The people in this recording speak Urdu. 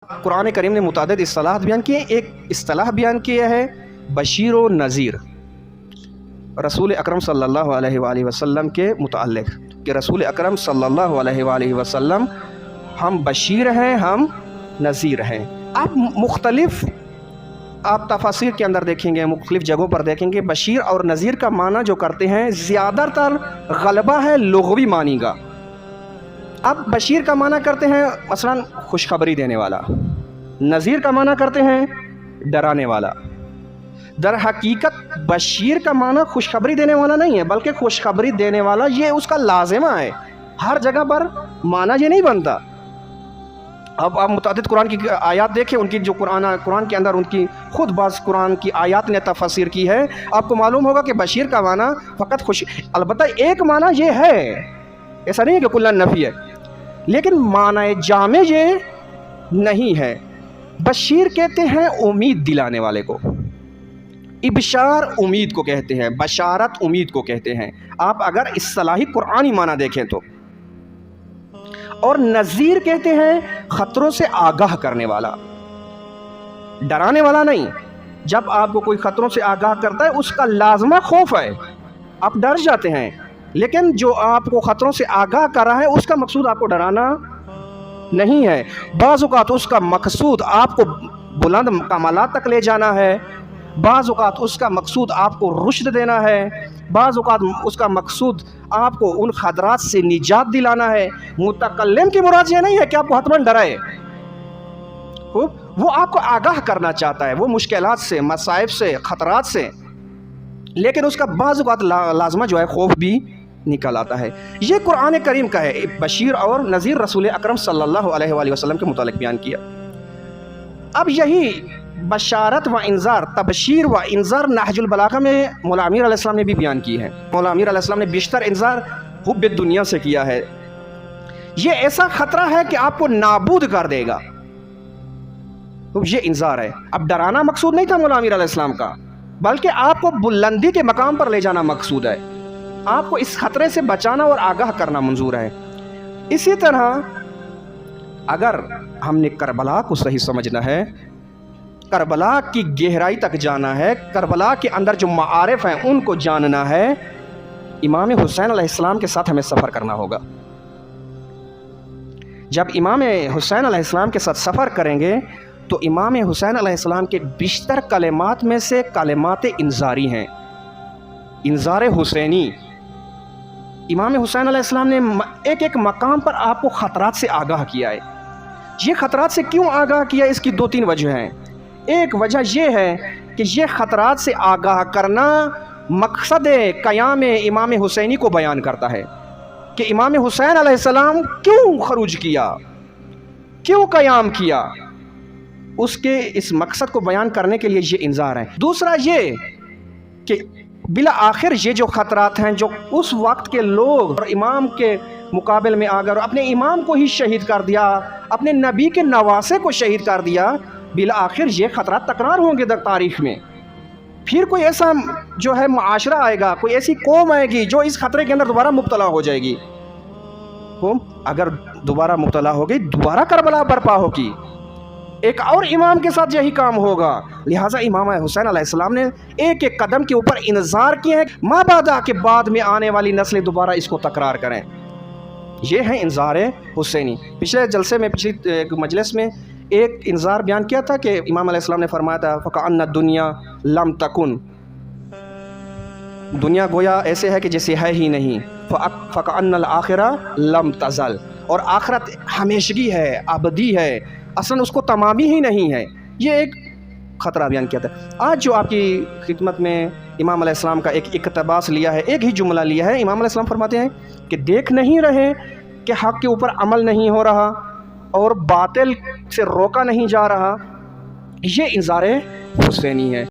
قرآن کریم نے متعدد اصطلاحات بیان کی ہیں. ایک اصطلاح بیان کیا ہے بشیر و نذیر رسول اکرم صلی اللہ علیہ وآلہ وسلم کے متعلق کہ رسول اکرم صلی اللہ علیہ وآلہ وسلم ہم بشیر ہیں، ہم نذیر ہیں. آپ مختلف تفاسیر کے اندر دیکھیں گے، مختلف جگہوں پر دیکھیں گے بشیر اور نذیر کا معنی جو کرتے ہیں زیادہ تر غلبہ ہے لغوی معنی کا. اب بشیر کا معنی کرتے ہیں مثلا خوشخبری دینے والا، نذیر کا معنی کرتے ہیں ڈرانے والا. در حقیقت بشیر کا معنی خوشخبری دینے والا نہیں ہے، بلکہ خوشخبری دینے والا یہ اس کا لازمہ ہے. ہر جگہ پر معنی یہ نہیں بنتا. اب آپ متعدد قرآن کی آیات دیکھیں، ان کی جو قرآن کے اندر ان کی خود بعض قرآن کی آیات نے تفسیر کی ہے. آپ کو معلوم ہوگا کہ بشیر کا معنی فقط البتہ ایک معنی یہ ہے، ایسا نہیں ہے کہ کلن نفی ہے، لیکن معنی جامع یہ نہیں ہے. بشیر کہتے ہیں امید دلانے والے کو، ابشار امید کو کہتے ہیں، بشارت امید کو کہتے ہیں آپ اگر اصطلاحی قرآنی معنی دیکھیں تو. اور نذیر کہتے ہیں خطروں سے آگاہ کرنے والا، ڈرانے والا نہیں. جب آپ کو کوئی خطروں سے آگاہ کرتا ہے اس کا لازمہ خوف ہے، آپ ڈر جاتے ہیں، لیکن جو آپ کو خطروں سے آگاہ کر رہا ہے اس کا مقصود آپ کو ڈرانا نہیں ہے. بعض اوقات اس کا مقصود آپ کو بلند کمالات تک لے جانا ہے، بعض اوقات اس کا مقصود آپ کو رشد دینا ہے، بعض اوقات اس کا مقصود آپ کو ان خطرات سے نجات دلانا ہے. متکلم کی مراد یہ نہیں ہے کہ آپ کو حتماً ڈرائے، وہ آپ کو آگاہ کرنا چاہتا ہے وہ مشکلات سے، مصائب سے، خطرات سے، لیکن اس کا بعض اوقات لازمہ جو ہے خوف بھی نکل آتا ہے. یہ قرآن کریم کا ہے. بشیر اور نذیر رسول اکرم صلی اللہ علیہ وآلہ وسلم کے متعلق بیان کیا. اب یہی بشارت و انذار، تبشیر و انذار نہج البلاغہ میں مولا امیر علیہ السلام نے بھی بیان کی ہے. مولا امیر علیہ السلام نے بیشتر انذار حب دنیا سے کیا ہے. یہ ایسا خطرہ ہے کہ آپ کو نابود کر دے گا، یہ انذار ہے. اب ڈرانا مقصود نہیں تھا مولا امیر علیہ السلام کا، بلکہ آپ کو بلندی کے مقام پر لے جانا مقصود ہے، آپ کو اس خطرے سے بچانا اور آگاہ کرنا منظور ہے. اسی طرح اگر ہم نے کربلا کو صحیح سمجھنا ہے، کربلا کی گہرائی تک جانا ہے، کربلا کے اندر جو معارف ہیں ان کو جاننا ہے، امام حسین علیہ السلام کے ساتھ ہمیں سفر کرنا ہوگا. جب امام حسین علیہ السلام کے ساتھ سفر کریں گے تو امام حسین علیہ السلام کے بیشتر کلمات میں سے کلمات انذاری ہیں، انذار حسینی. امام حسین علیہ السلام نے ایک ایک مقام پر آپ کو خطرات سے آگاہ کیا ہے. یہ خطرات سے کیوں آگاہ کیا؟ اس کی 2-3 وجہ ہیں. ایک وجہ یہ ہے کہ یہ خطرات سے آگاہ کرنا مقصد قیام امام حسینی کو بیان کرتا ہے کہ امام حسین علیہ السلام کیوں خروج کیا، کیوں قیام کیا. اس کے اس مقصد کو بیان کرنے کے لیے یہ انذار ہے. دوسرا یہ کہ بالآخر یہ جو خطرات ہیں جو اس وقت کے لوگ اور امام کے مقابل میں آ کر اپنے امام کو ہی شہید کر دیا، اپنے نبی کے نواسے کو شہید کر دیا، بالآخر یہ خطرات تکرار ہوں گے در تاریخ میں. پھر کوئی ایسا جو ہے معاشرہ آئے گا، کوئی ایسی قوم آئے گی جو اس خطرے کے اندر دوبارہ مبتلا ہو جائے گی. اگر دوبارہ مبتلا ہو گئی دوبارہ کربلا برپا ہوگی، ایک اور امام کے ساتھ یہی کام ہوگا. لہٰذا امام حسین علیہ السلام نے ایک ایک قدم کے اوپر انذار کیے ہیں مابعد کے بعد میں آنے والی نسلیں دوبارہ اس کو تکرار کریں. یہ ہے انذار حسینی. پچھلے جلسے میں، پچھلی مجلس میں ایک انذار بیان کیا تھا کہ امام علیہ السلام نے فرمایا تھا فَكَأَنَّ الدُّنْيَا لَمْ تَكُنْ، دنیا گویا ایسے ہے کہ جیسے ہے ہی نہیں. فَكَأَنَّ الْآخِرَةَ لَمْ تَزَلْ، اور آخرت ہمیشگی ہے، ابدی ہے، اصلاً اس کو تمامی ہی نہیں ہے. یہ ایک خطرہ بیان کیا تھا. آج جو آپ کی خدمت میں امام علیہ السلام کا ایک اقتباس لیا ہے، ایک ہی جملہ لیا ہے. امام علیہ السلام فرماتے ہیں کہ دیکھ نہیں رہے کہ حق کے اوپر عمل نہیں ہو رہا اور باطل سے روکا نہیں جا رہا. یہ انذار حسینی ہے.